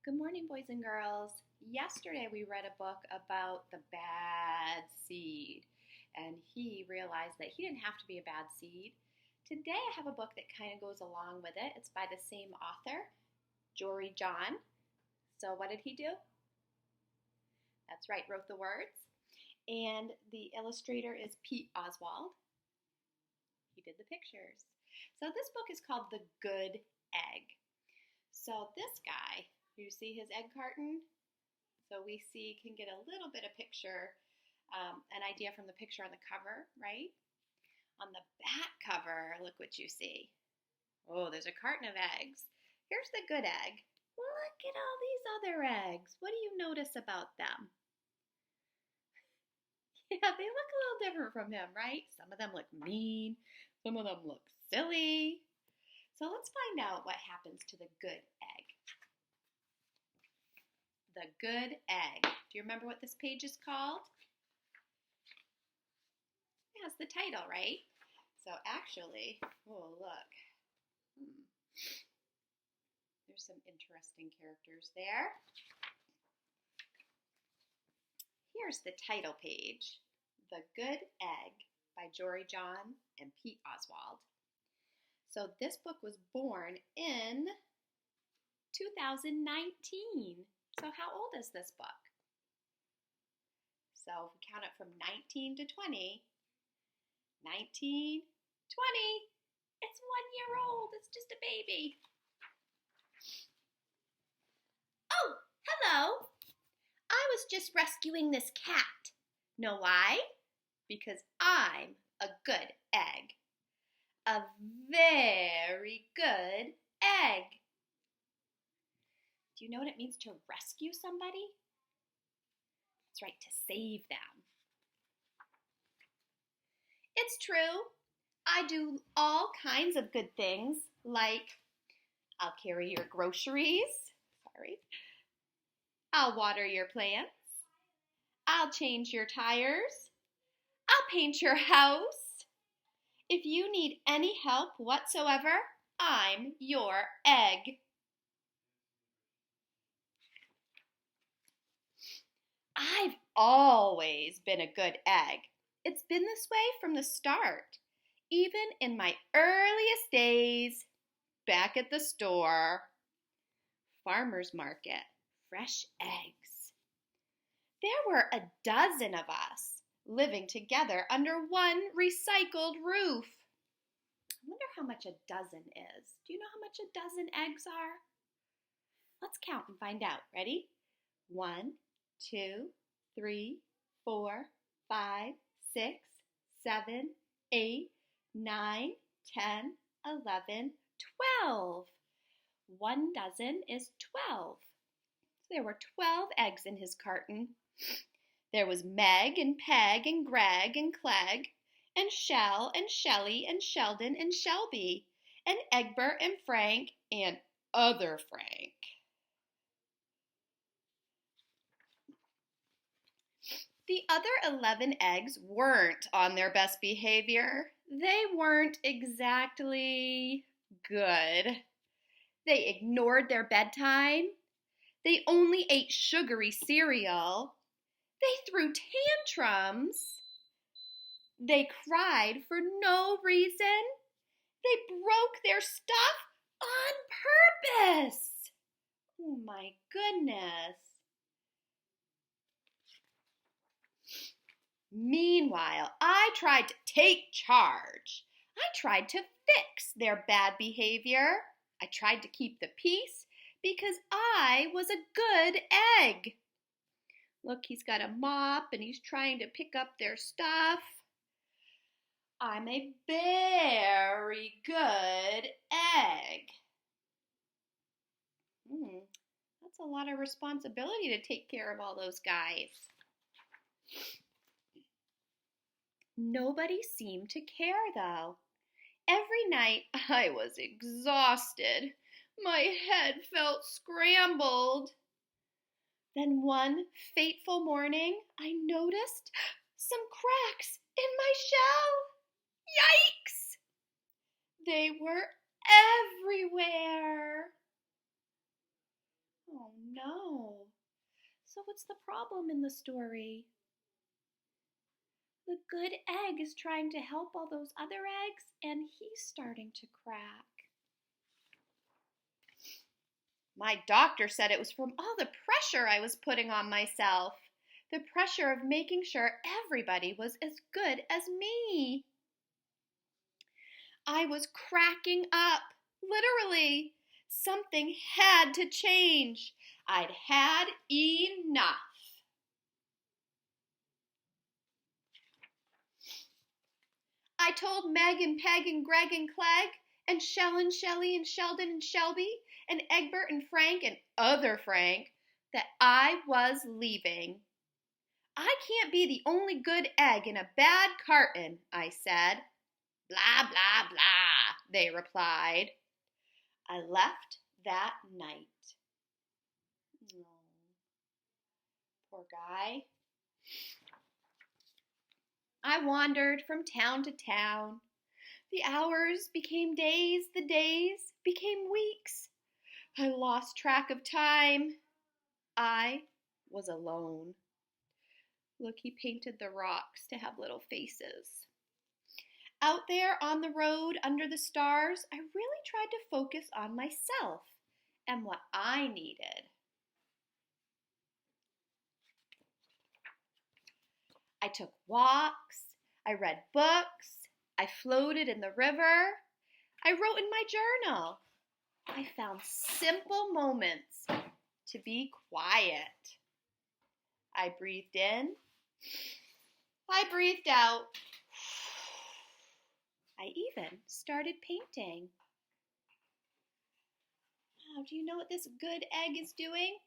Good morning, boys and girls. Yesterday we read a book about the bad seed, and he realized that he didn't have to be a bad seed. Today I have a book that kind of goes along with it. It's by the same author, Jory John. So what did he do? That's right, wrote the words. And the illustrator is Pete Oswald. He did the pictures. So this book is called The Good Egg. So this guy, you see his egg carton? So we can get a little bit of picture, an idea from the picture on the cover, right? On the back cover, look what you see. Oh, there's a carton of eggs. Here's the good egg. Look at all these other eggs. What do you notice about them? Yeah, they look a little different from him, right? Some of them look mean. Some of them look silly. So let's find out what happens to the good egg. The Good Egg. Do you remember what this page is called? It has the title, right? So actually, oh look. There's some interesting characters there. Here's the title page, The Good Egg by Jory John and Pete Oswald. So this book was born in 2019. So how old is this book? So if we count it from 19 to 20, 19, 20, it's 1 year old. It's just a baby. Oh, hello. I was just rescuing this cat. Know why? Because I'm a good egg. A very good egg. Do you know what it means to rescue somebody? That's right, to save them. It's true. I do all kinds of good things, like I'll carry your groceries. I'll water your plants. I'll change your tires. I'll paint your house. If you need any help whatsoever, I'm your egg. I've always been a good egg. It's been this way from the start, even in my earliest days back at the store. Farmer's market, fresh eggs. There were a dozen of us living together under one recycled roof. I wonder how much a dozen is. Do you know how much a dozen eggs are? Let's count and find out. Ready? 1, 2, 3, 4, 5, 6, 7, 8, 9, 10, 11, 12. 1 dozen is 12. So there were 12 eggs in his carton. There was Meg and Peg and Greg and Clegg and Shell and Shelly and Sheldon and Shelby and Egbert and Frank and other Frank. The other 11 eggs weren't on their best behavior. They weren't exactly good. They ignored their bedtime. They only ate sugary cereal. They threw tantrums. They cried for no reason. They broke their stuff on purpose. Oh my goodness. Meanwhile, I tried to take charge. I tried to fix their bad behavior. I tried to keep the peace because I was a good egg. Look, he's got a mop and he's trying to pick up their stuff. I'm a very good egg. That's a lot of responsibility to take care of all those guys. Nobody seemed to care, though. Every night I was exhausted. My head felt scrambled. Then one fateful morning, I noticed some cracks in my shell. Yikes! They were everywhere. Oh no. So what's the problem in the story? The good egg is trying to help all those other eggs, and he's starting to crack. My doctor said it was from all the pressure I was putting on myself. The pressure of making sure everybody was as good as me. I was cracking up, literally. Something had to change. I'd had enough. I told Meg and Peg and Greg and Clegg and Shell and Shelley and Sheldon and Shelby and Egbert and Frank and other Frank that I was leaving. I can't be the only good egg in a bad carton, I said. Blah, blah, blah, they replied. I left that night. Oh, poor guy. I wandered from town to town. The hours became days, the days became weeks. I lost track of time. I was alone. Look, he painted the rocks to have little faces. Out there on the road under the stars, I really tried to focus on myself and what I needed. I took walks, I read books, I floated in the river, I wrote in my journal. I found simple moments to be quiet. I breathed in, I breathed out. I even started painting. Oh, do you know what this good egg is doing?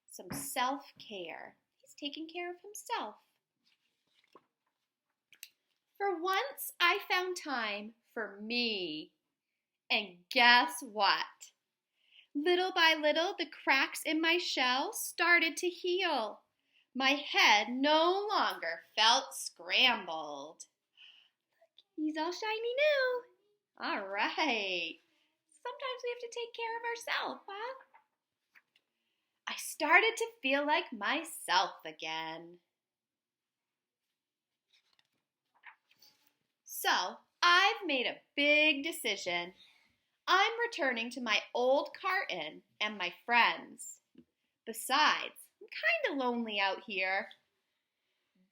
Some self-care. He's taking care of himself. For once, I found time for me. And guess what? Little by little, the cracks in my shell started to heal. My head no longer felt scrambled. He's all shiny new. All right. Sometimes we have to take care of ourselves, huh? I started to feel like myself again. So, I've made a big decision. I'm returning to my old carton and my friends. Besides, I'm kind of lonely out here.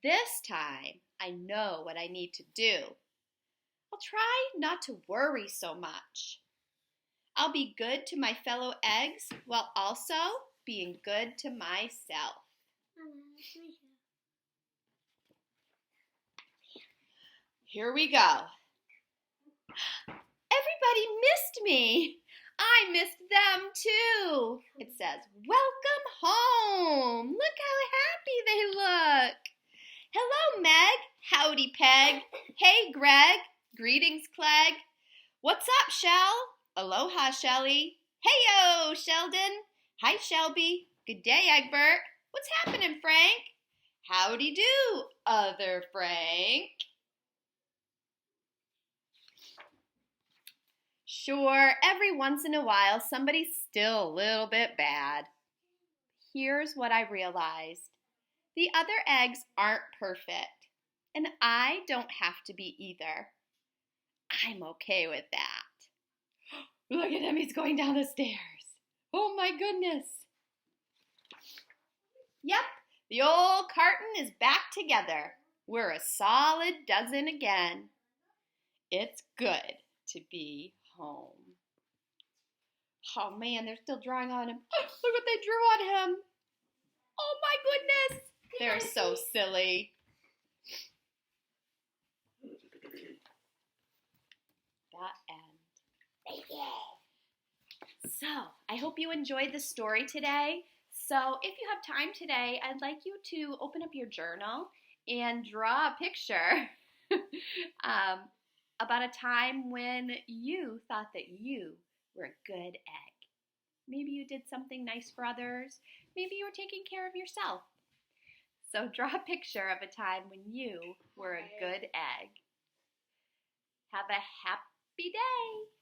This time, I know what I need to do. I'll try not to worry so much. I'll be good to my fellow eggs while also being good to myself. Here we go. Everybody missed me. I missed them too. It says, welcome home. Look how happy they look. Hello, Meg. Howdy, Peg. Hey, Greg. Greetings, Clegg. What's up, Shell? Aloha, Shelly. Hey-yo, Sheldon. Hi, Shelby. Good day, Egbert. What's happening, Frank? Howdy do, other Frank. Sure, every once in a while, somebody's still a little bit bad. Here's what I realized. The other eggs aren't perfect, and I don't have to be either. I'm okay with that. Look at him, he's going down the stairs. Oh my goodness. Yep, the old carton is back together. We're a solid dozen again. It's good to be home. Oh man, they're still drawing on him. Look what they drew on him. Oh my goodness. They're so silly. The end. So, I hope you enjoyed the story today. So, if you have time today, I'd like you to open up your journal and draw a picture about a time when you thought that you were a good egg. Maybe you did something nice for others. Maybe you were taking care of yourself. So draw a picture of a time when you were a good egg. Have a happy day.